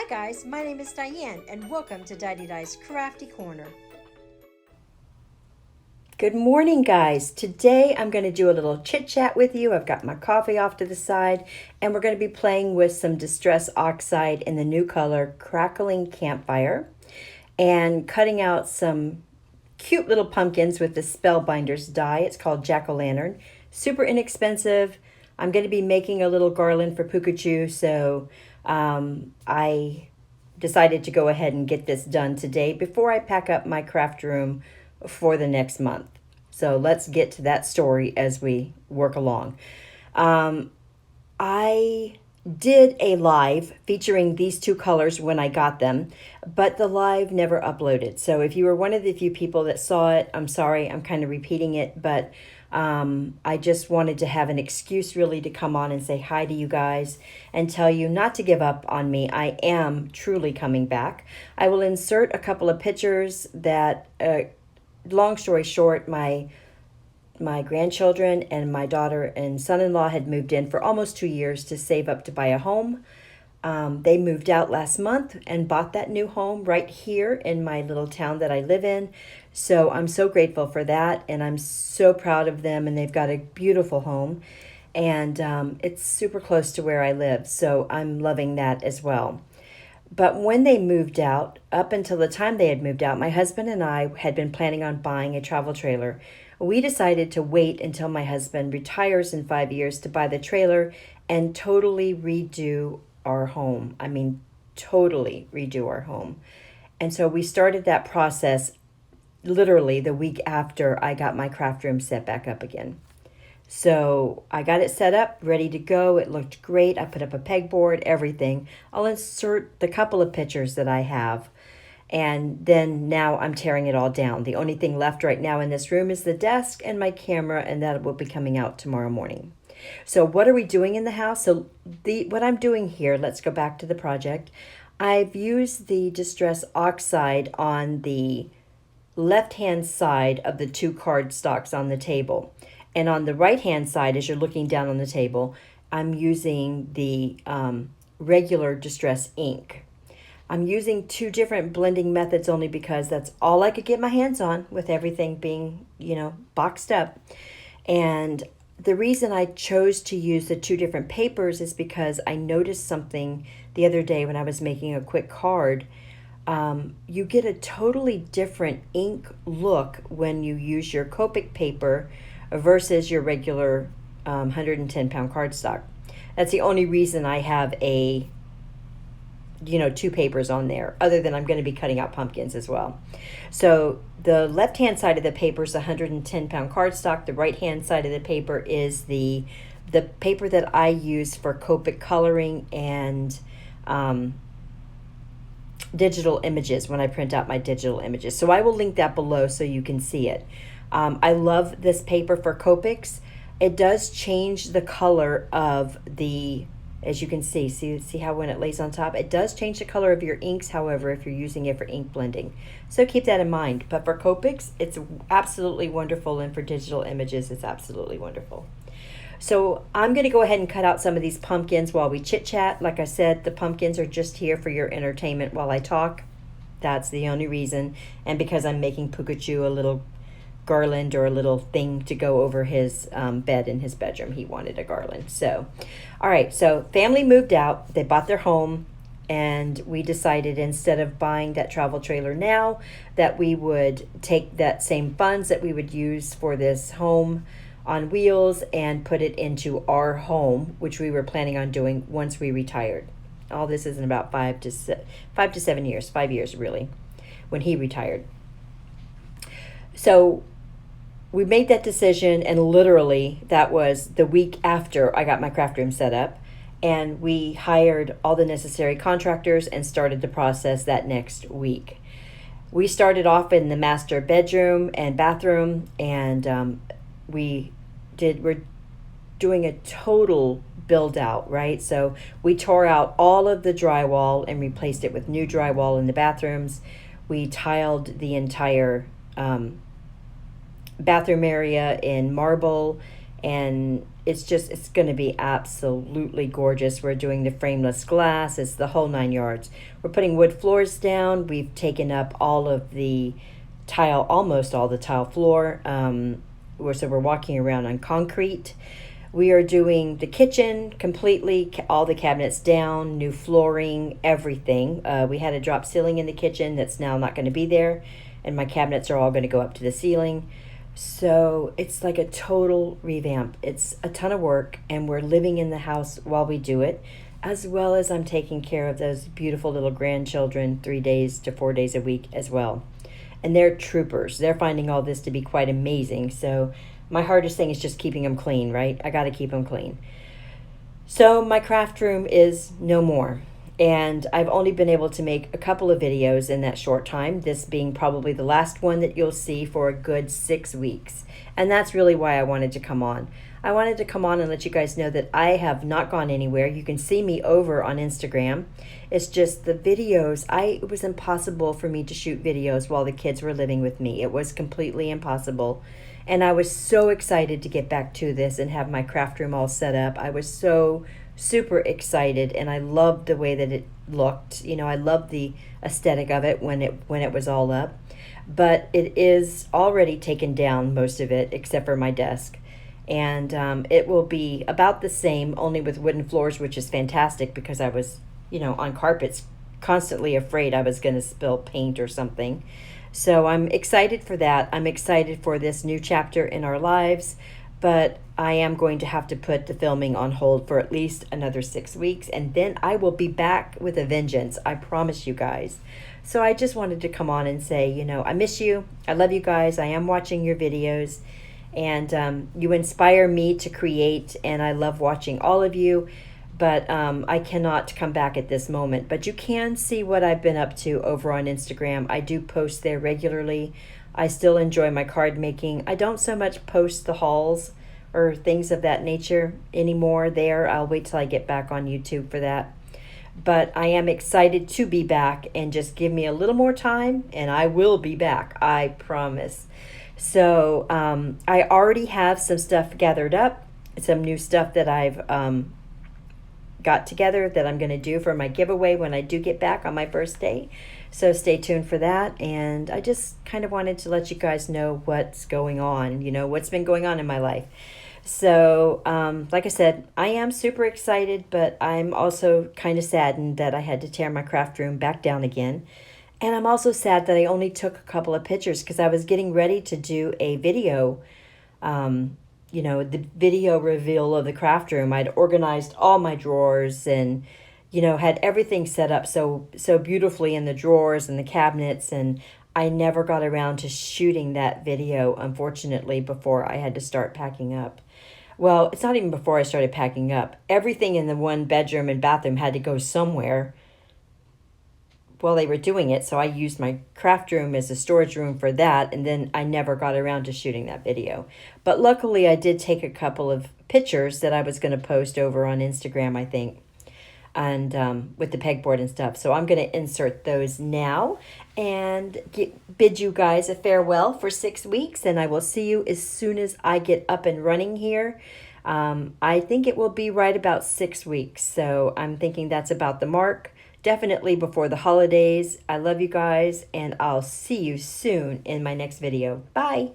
Hi guys, my name is Diane and welcome to Didedi's Crafty Corner. Good morning guys. Today I'm going to do a little chit chat with you. I've got my coffee off to the side and we're going to be playing with some Distress Oxide in the new color Cracking Campfire and cutting out some cute little pumpkins with the Spellbinders die. It's called Jack-o'-lantern. Super inexpensive. I'm going to be making a little garland for Pikachu, so I decided to go ahead and get this done today before I pack up my craft room for the next month. So let's get to that story as we work along. I did a live featuring these two colors when I got them, but the live never uploaded. So if you were one of the few people that saw it, I'm sorry, I'm kind of repeating it, but I just wanted to have an excuse really to come on and say hi to you guys and tell you not to give up on me. I am truly coming back. I will insert a couple of pictures that, long story short, my grandchildren and my daughter and son-in-law had moved in for almost 2 years to save up to buy a home. They moved out last month and bought that new home right here in my little town that I live in. So I'm so grateful for that, and I'm so proud of them, and they've got a beautiful home, and it's super close to where I live, so I'm loving that as well. But when they moved out, up until the time they had moved out, my husband and I had been planning on buying a travel trailer. We decided to wait until my husband retires in 5 years to buy the trailer and totally redo our home. I mean, totally redo our home. And so we started that process literally the week after I got my craft room set back up again. So I got it set up, ready to go. It looked great. I put up a pegboard, everything. I'll insert the couple of pictures that I have. And then now I'm tearing it all down. The only thing left right now in this room is the desk and my camera, and that will be coming out tomorrow morning. So what are we doing in the house? So what I'm doing here, let's go back to the project. I've used the Distress Oxide on the left-hand side of the two cardstocks on the table. And on the right-hand side, as you're looking down on the table, I'm using the regular Distress ink. I'm using two different blending methods only because that's all I could get my hands on with everything being, boxed up. And the reason I chose to use the two different papers is because I noticed something the other day when I was making a quick card. You get a totally different ink look when you use your Copic paper versus your regular 110-pound cardstock. That's the only reason I have two papers on there, other than I'm going to be cutting out pumpkins as well. So the left-hand side of the paper is 110-pound cardstock. The right-hand side of the paper is the paper that I use for Copic coloring and digital images when I print out my digital images. So I will link that below so you can see it. I love this paper for Copics. It does change the color of the, as you can see how when it lays on top, it does change the color of your inks, however, if you're using it for ink blending. So keep that in mind. But for Copics, it's absolutely wonderful, and for digital images, it's absolutely wonderful. So I'm going to go ahead and cut out some of these pumpkins while we chit-chat. Like I said, the pumpkins are just here for your entertainment while I talk. That's the only reason. And because I'm making Pikachu a little garland or a little thing to go over his bed in his bedroom. He wanted a garland. So, all right. So family moved out. They bought their home. And we decided, instead of buying that travel trailer now, that we would take that same funds that we would use for this home on wheels and put it into our home, which we were planning on doing once we retired. All this is in about 5 to 7 years, 5 years really, when he retired. So we made that decision, and literally that was the week after I got my craft room set up, and we hired all the necessary contractors and started the process that next week. We started off in the master bedroom and bathroom, and we're doing a total build out, right? So we tore out all of the drywall and replaced it with new drywall in the bathrooms. We tiled the entire bathroom area in marble and it's going to be absolutely gorgeous. We're doing the frameless glass. It's the whole 9 yards. We're putting wood floors down. We've taken up all of the tile, almost all the tile floor. So we're walking around on concrete. We are doing the kitchen completely, all the cabinets down, new flooring, everything. We had a drop ceiling in the kitchen that's now not going to be there, and my cabinets are all going to go up to the ceiling. So it's like a total revamp. It's a ton of work, and we're living in the house while we do it, as well as I'm taking care of those beautiful little grandchildren 3 days to 4 days a week as well. And they're troopers. They're finding all this to be quite amazing. So my hardest thing is just keeping them clean, right? I got to keep them clean. So my craft room is no more. And I've only been able to make a couple of videos in that short time, this being probably the last one that you'll see for a good 6 weeks. And that's really why I wanted to come on. I wanted to come on and let you guys know that I have not gone anywhere. You can see me over on Instagram. It's just the videos, it was impossible for me to shoot videos while the kids were living with me. It was completely impossible. And I was so excited to get back to this and have my craft room all set up. I was so super excited, and I loved the way that it looked. You know, I loved the aesthetic of it when it was all up. But it is already taken down, most of it, except for my desk. And it will be about the same, only with wooden floors, which is fantastic because I was, on carpets, constantly afraid I was going to spill paint or something. So I'm excited for that. I'm excited for this new chapter in our lives, but I am going to have to put the filming on hold for at least another 6 weeks, and then I will be back with a vengeance. I promise you guys. So I just wanted to come on and say, I miss you. I love you guys. I am watching your videos. And you inspire me to create, and I love watching all of you, but I cannot come back at this moment. But you can see what I've been up to over on Instagram. I do post there regularly. I still enjoy my card making. I don't so much post the hauls or things of that nature anymore there. I'll wait till I get back on YouTube for that. But I am excited to be back, and just give me a little more time and I will be back. I promise. So I already have some stuff gathered up, some new stuff that I've got together that I'm going to do for my giveaway when I do get back on my first day. So stay tuned for that. And I just kind of wanted to let you guys know what's going on, what's been going on in my life. So like I said, I am super excited, but I'm also kind of saddened that I had to tear my craft room back down again. And I'm also sad that I only took a couple of pictures because I was getting ready to do a video, the video reveal of the craft room. I'd organized all my drawers and, had everything set up so beautifully in the drawers and the cabinets. And I never got around to shooting that video, unfortunately, before I had to start packing up. Well, it's not even before I started packing up. Everything in the one bedroom and bathroom had to go somewhere while they were doing it, so I used my craft room as a storage room for that, and then I never got around to shooting that video. But luckily, I did take a couple of pictures that I was going to post over on Instagram, I think, and with the pegboard and stuff. So I'm going to insert those now and bid you guys a farewell for 6 weeks, and I will see you as soon as I get up and running here. I think it will be right about 6 weeks, so I'm thinking that's about the mark. Definitely before the holidays. I love you guys, and I'll see you soon in my next video. Bye.